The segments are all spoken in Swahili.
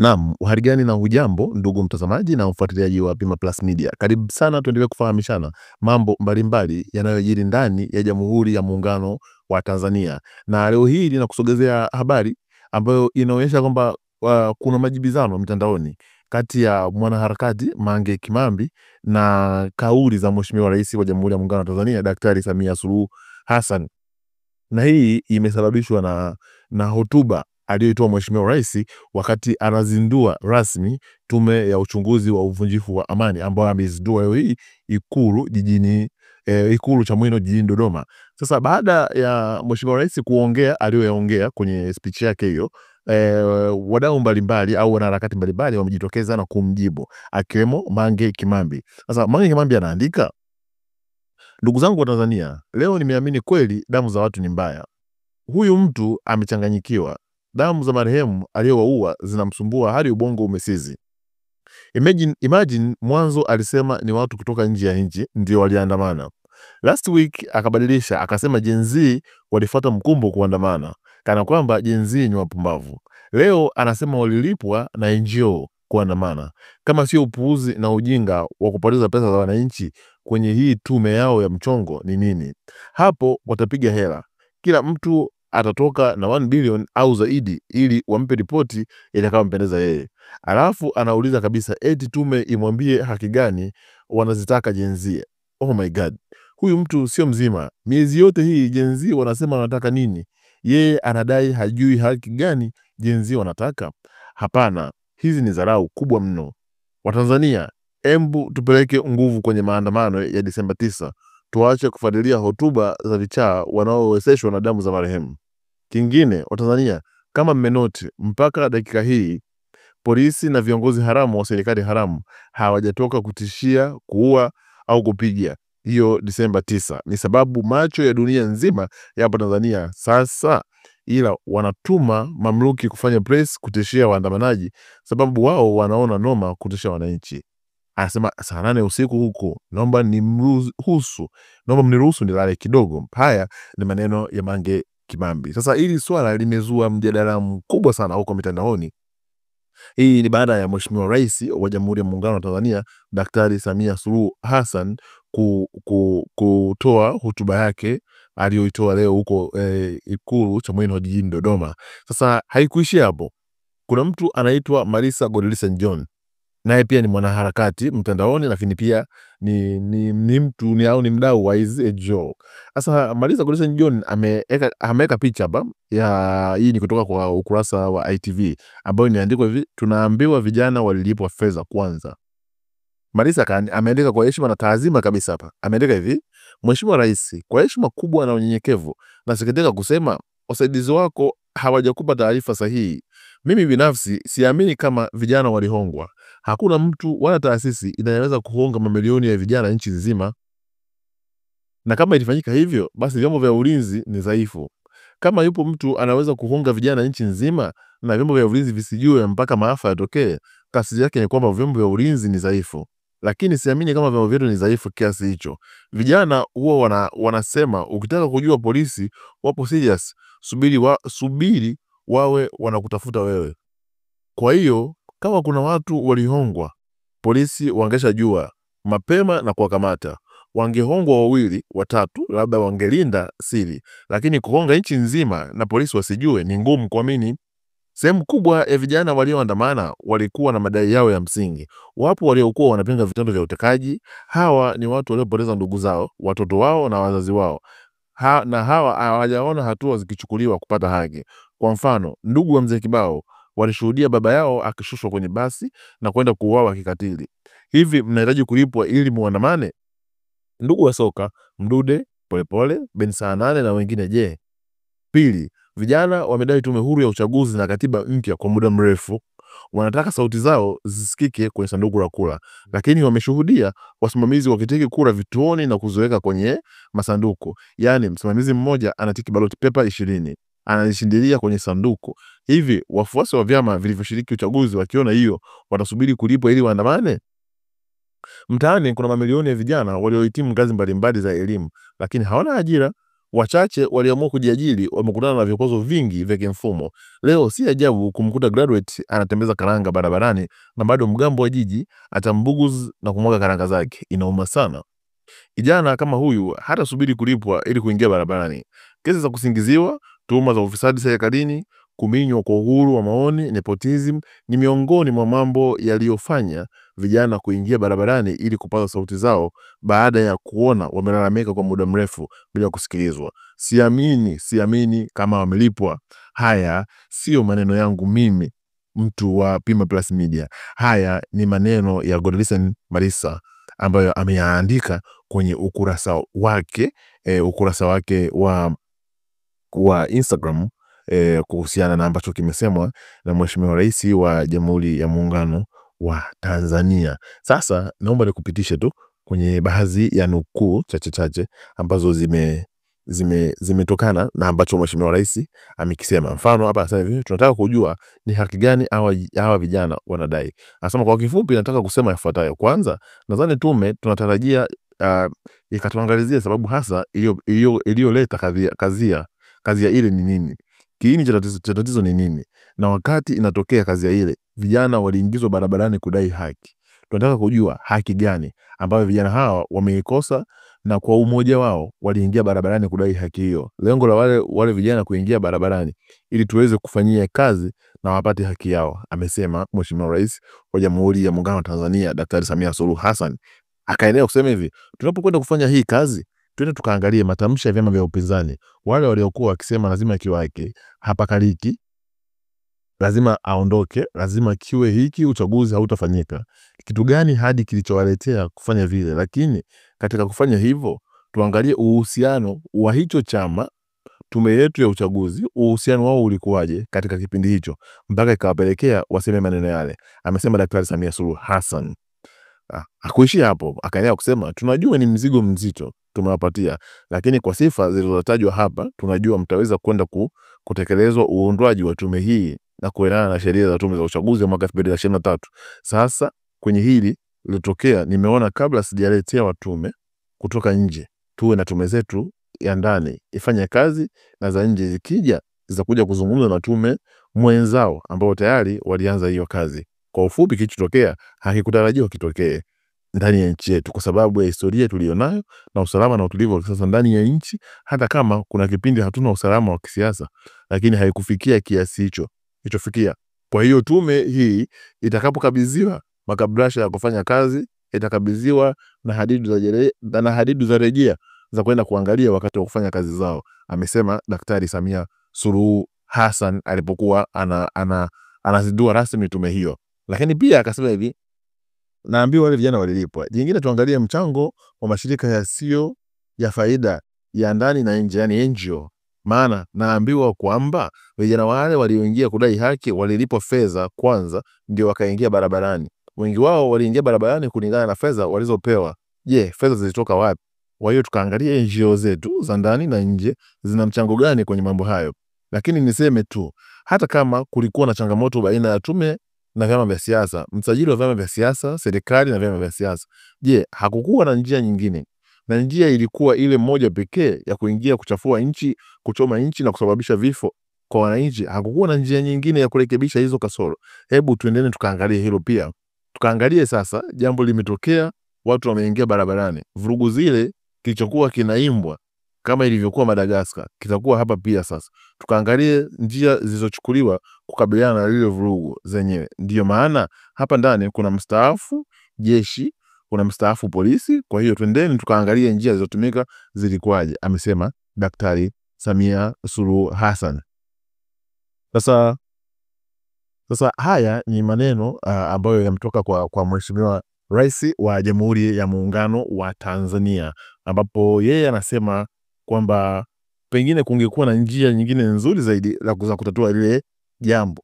Naam, uhali gani na hujambo ndugu mtazamaji na mfuatiliaji wa Pima Plus Media. Karibu sana tuendelee kufahamishana mambo mbalimbali yanayojiri ndani ya Jamhuri ya Muungano wa Tanzania. Na leo hii ninakusogezea habari ambayo inaonyesha kwamba kuna majibizano mtandaoni kati ya mwanaharakati Mange Kimambi na kauli za Mheshimiwa Rais wa Jamhuri ya Muungano wa Tanzania Daktari Samia Suluhu Hassan. Na hii imesababishwa na hotuba aliyoitoa Mheshimiwa Rais wakati anazindua rasmi tume ya uchunguzi wa uvunjifu wa amani ambayo amezindua leo hii Ikulu Chamwino jijini Dodoma. Sasa baada ya Mheshimiwa Rais kuongea aliyoyaongea kwenye speech yake hiyo, wadau mbalimbali au wanaharakati mbalimbali wamejitokeza na kumjibu akiwemo Mange Kimambi. Sasa Mange Kimambi anaandika: ndugu zangu wa Tanzania, leo nimeamini kweli damu za watu ni mbaya. Huyu mtu amechanganyikiwa. Damu za marehemu aliyowaua zinamsumbua hadi ubongo umesizi. Imagine mwanzo alisema ni watu kutoka nje ya nchi ndio waliandamana. Last week akabadilisha akasema Gen Z walifuata mkumbo kuandamana, kana kwamba Gen Z ni wapumbavu. Leo anasema walilipwa na NGO kuandamana. Kama sio upuuzi na ujinga wa kupoteza pesa za wananchi kwenye hii tume yao ya mchongo ni nini? Hapo watapiga hela. Kila mtu atatoka na 1 billion au zaidi ili wampe ripoti itakayompendeza yeye. Alafu anauliza kabisa eti tume imwambie haki gani wanazitaka Gen Z. Oh my God. Huyu mtu sio mzima. Miezi yote hii Gen Z wanasema wanataka nini? Yeye anadai hajui haki gani Gen Z wanataka? Hapana, hizi ni dharau kubwa mno. Watanzania, embu tupeleke nguvu kwenye maandamano ya Disemba 9. Tuache kufuatilia hotuba za vichaa wanaowezeshwa na damu za marehemu. Kingine, Watanzania, kama mmenoti, mpaka dakika hii polisi na viongozi haramu wa serikali haramu hawajatoka kutishia, kuua au kupiga hiyo Disemba 9. Ni sababu macho ya dunia nzima yapo Tanzania sasa, ila wanatuma mamluki kufanya press kutishia waandamanaji sababu wao wanaona noma kutishia wananchi. Anasema saa 8 usiku huko, naomba mniruhusu nilale kidogo. Haya ni maneno ya Mange Kimambi. Sasa hili swala limezua mjadala mkubwa sana huko mitandaoni. Hii ni baada ya Mheshimiwa Rais wa Jamhuri ya Muungano wa Tanzania Daktari Samia Suluhu Hassan kutoa hotuba yake aliyoitoa leo huko Ikulu Chamwino jijini Dodoma. Sasa haikuishia hapo. Kuna mtu anaitwa Marisa Godlisten John, naye pia ni mwanaharakati mtandaoni, lakini pia ni mdau wa hizi NGO. Sasa Marisa Godlisten John ameweka picha hapa ya hii, ni kutoka kwa ukurasa wa ITV ambayo inaandikwa hivi: tunaambiwa vijana walilipwa fedha kwanza. Marisa ameandika kwa heshima na taazima kabisa hapa. Ameandika hivi: Mheshimiwa Rais, kwa heshima kubwa na unyenyekevu, nasikitika kusema wasaidizi wako hawajakupa taarifa sahihi. Mimi binafsi siamini kama vijana walihongwa. Hakuna mtu wala taasisi inayoweza kuhonga mamilioni ya vijana nchi nzima. Na kama ilifanyika hivyo, basi vyombo vya ulinzi ni dhaifu. Kama yupo mtu anaweza kuhonga vijana nchi nzima na vyombo vya ulinzi visijue mpaka maafa yatokee, kasi yake ni kwamba vyombo vya ulinzi ni dhaifu. Lakini siamini kama vyombo vyetu ni dhaifu kiasi hicho. Vijana huwa wanasema ukitaka kujua polisi wapo serious, subiri wawe wanakutafuta wewe. Kwa hiyo kama kuna watu walihongwa, polisi wangeshajua mapema na kuwakamata. Wangehongwa 2, 3, labda wangelinda siri, lakini kuhonga nchi nzima na polisi wasijue ni ngumu kuamini. Sehemu kubwa ya vijana walioandamana walikuwa na madai yao ya msingi. Wapo waliokuwa wanapinga vitendo vya utekaji. Hawa ni watu waliopoteza ndugu zao, watoto wao na wazazi wao. Na hawa hawajaona hatua zikichukuliwa kupata haki. Kwa mfano, ndugu wa Mzee Kibao walishuhudia baba yao akishushwa kwenye basi na kwenda kuuawa kikatili. Hivi mnahitaji kulipwa ili muandamane? Ndugu wa Soka, Mdude, Polepole, Ben Saanane na wengine je? Pili, vijana wamedai tume huru ya uchaguzi na katiba mpya kwa muda mrefu. Wanataka sauti zao zisikike kwenye sanduku la kura, lakini wameshuhudia wasimamizi wakitiki kura vituoni na kuziweka kwenye masanduku. Yaani msimamizi mmoja anatiki ballot paper 20, analishindilia kwenye sanduku. Hivi wafuasi wa vyama vilivyoshiriki uchaguzi wakiona hiyo watasubiri kulipwa ili waandamane? Mtaani kuna mamilioni ya vijana waliohitimu ngazi mbalimbali za elimu, lakini hawana ajira. Wachache waliamua kujiajiri wamekutana na vikwazo vingi vya kimfumo. Leo si ajabu kumkuta graduate anatembeza karanga barabarani na bado mgambo wa jiji atambuguz na kumwaga karanga zake. Inauma sana. Kijana kama huyu hata subiri kulipwa ili kuingia barabarani. Kesi za kusingiziwa, tuhuma za ufisadi serikalini, kuminywa kwa uhuru wa maoni, nepotism ni miongoni mwa mambo yaliyofanya vijana kuingia barabarani ili kupaza sauti zao baada ya kuona wamelalamika kwa muda mrefu bila kusikilizwa. Siamini kama wamelipwa. Haya sio maneno yangu mimi, mtu wa Pima Plus Media. Haya ni maneno ya Godlisten Marisa ambayo ameyaandika kwenye ukurasa wake wa Instagram kuhusiana na ambacho kimesemwa na Mheshimiwa Rais wa Jamhuri ya Muungano wa Tanzania. Sasa naomba nikupitishe tu kwenye baadhi ya nukuu chache ambazo zimetokana na ambacho Mheshimiwa Rais amekisema. Mfano hapa sasa hivi tunataka kujua ni haki gani hawa vijana wanadai. Anasema kwa kifupi nataka kusema yafuatayo. Kwanza, nadhani tume tunatarajia ikatuangalizia sababu hasa iliyoleta kazi ya ile ni nini. Kiini cha tatizo ni nini? Na wakati inatokea kazi ya ile, vijana waliingizwa barabarani kudai haki. Tunataka kujua haki gani ambayo vijana hawa wameikosa na kwa umoja wao waliingia barabarani kudai haki hiyo. Lengo la wale vijana kuingia barabarani ili tuweze kufanyia kazi na wapate haki yao, amesema Mheshimiwa Rais wa Jamhuri ya Muungano wa Tanzania Daktari Samia Suluhu Hassan. Akaendelea kusema hivi, tunapokwenda kufanya hii kazi, twende tukaangalie matamshi ya vyama vya upinzani. Wale waliokuwa wakisema lazima kiwake, hapakaliki, lazima aondoke, lazima kiwe hiki, uchaguzi hautafanyika. Kitu gani hadi kilichowaletea kufanya vile? Lakini katika kufanya hivyo, tuangalie uhusiano wa hicho chama, tume yetu ya uchaguzi, uhusiano wao ulikuwaje katika kipindi hicho mpaka ikawapelekea waseme maneno yale, amesema Daktari Samia Suluhu Hassan. Hakuishia hapo, akaendelea kusema tunajua ni mzigo mzito tumewapatia, lakini kwa sifa zilizotajwa hapa tunajua mtaweza kwenda kutekelezwa uundwaji wa tume hii na kuendana na sheria za tume za uchaguzi wa mwaka 2023. Sasa kwenye hili lilotokea, nimeona kabla sijaletea watume kutoka nje, tuwe na tume zetu ya ndani ifanye kazi, na za nje zikija zitakuja kuzungumza na tume mwenzao ambao tayari walianza hiyo kazi. Kwa ufupi, kilichotokea hakikutarajiwa kitokee ndani ya nchi yetu kwa sababu ya historia tulionayo na usalama na utulivu wa kisasa ndani ya nchi. Hata kama kuna kipindi hatuna usalama wa kisiasa, lakini haikufikia kiasi hicho ilichofikia. Kwa hiyo tume hii itakapokabidhiwa makabrasha ya kufanya kazi, itakabidhiwa na hadidu za rejea za kwenda kuangalia wakati wa kufanya kazi zao, amesema Daktari Samia Suluhu Hassan alipokuwa anazindua rasmi tume hiyo. Lakini pia akasema hivi, naambiwa wale vijana walilipwa. Jingine, tuangalie mchango wa mashirika yasiyo ya faida ya ndani na nje, yani NGO. Maana naambiwa kwamba vijana wale walioingia kudai haki walilipwa fedha kwanza ndio wakaingia barabarani. Wengi wao waliingia barabarani kulingana na fedha walizopewa. Je, fedha zilitoka wapi? Kwa hiyo tukaangalia NGO zetu za ndani na nje zina mchango gani kwenye mambo hayo. Lakini niseme tu, hata kama kulikuwa na changamoto baina ya tume na vyama vya siasa, msajili wa vyama vya siasa, serikali na vyama vya siasa, je, hakukuwa na njia nyingine? Na njia ilikuwa ile moja pekee ya kuingia kuchafua nchi, kuchoma nchi na kusababisha vifo kwa wananchi? Hakukuwa na njia nyingine ya kurekebisha hizo kasoro? Hebu tuendeni tukaangalie hilo pia. Tukaangalie sasa, jambo limetokea, watu wameingia barabarani. Vurugu zile kilichokuwa kinaimbwa kama ilivyokuwa Madagascar kitakuwa hapa pia sasa. Tukaangalie njia zilizochukuliwa kukabiliana na lile vurugu zenyewe. Ndio maana hapa ndani kuna mstaafu jeshi, kuna mstaafu polisi. Kwa hiyo twendeni tukaangalie njia zilizotumika zilikuwaje, amesema Daktari Samia Suluhu Hassan. Sasa haya ni maneno ambayo yametoka kwa Mheshimiwa Rais wa Jamhuri ya Muungano wa Tanzania, ambapo yeye anasema kwamba pengine kungekuwa na njia nyingine nzuri zaidi za kutatua lile jambo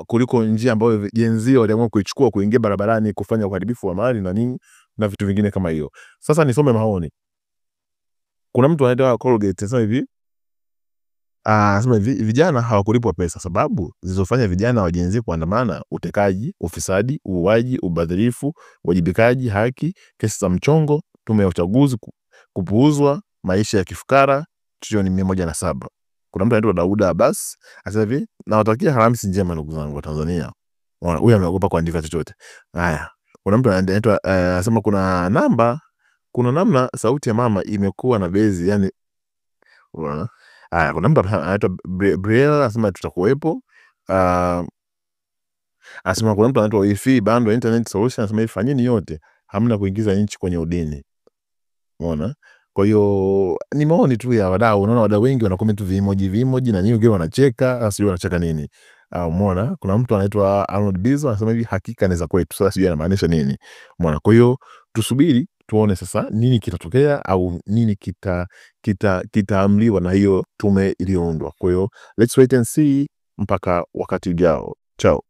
kuliko njia ambayo jenzi waliamua kuichukua, kuingia barabarani kufanya uharibifu wa mali na nini na vitu vingine kama hiyo. Sasa nisome maoni. Kuna mtu anaitwa Colgate sasa hivi anasema hivi, vijana hawakulipwa pesa. Sababu zilizofanya vijana wa jenzi kuandamana: utekaji, ufisadi, uuaji, ubadhirifu, wajibikaji, haki, kesi za mchongo, tume ya uchaguzi kupuuzwa, maisha ya kifukara trilioni 107. Kuna mtu anaitwa Dauda Abbas asema hivi, nawatakia Alhamisi njema ndugu zangu wa Tanzania. Huyu ameogopa kuandika chochote. Haya, kuna mtu anaitwa anasema kuna namna sauti ya mama imekuwa na bezi, yani unaona. Haya, kuna mtu anaitwa Briella anasema tutakuwepo. Anasema kuna mtu anaitwa Wifi Bando Internet Solution anasema fanyeni yote, hamna kuingiza nchi kwenye udini. Umeona? Kwa hiyo ni maoni tu ya wadau. Unaona wadau wengi wana comment vimoji na wengine wanacheka, sijui wanacheka nini. Umeona? Kuna mtu anaitwa Arnold Bizo anasema hivi hakika inaweza kwetu. Sasa sijui anamaanisha nini. Umeona? Kwa hiyo tusubiri tuone sasa nini kitatokea au nini kitaamliwa na hiyo tume iliyoundwa. Kwa hiyo let's wait and see mpaka wakati ujao. Ciao.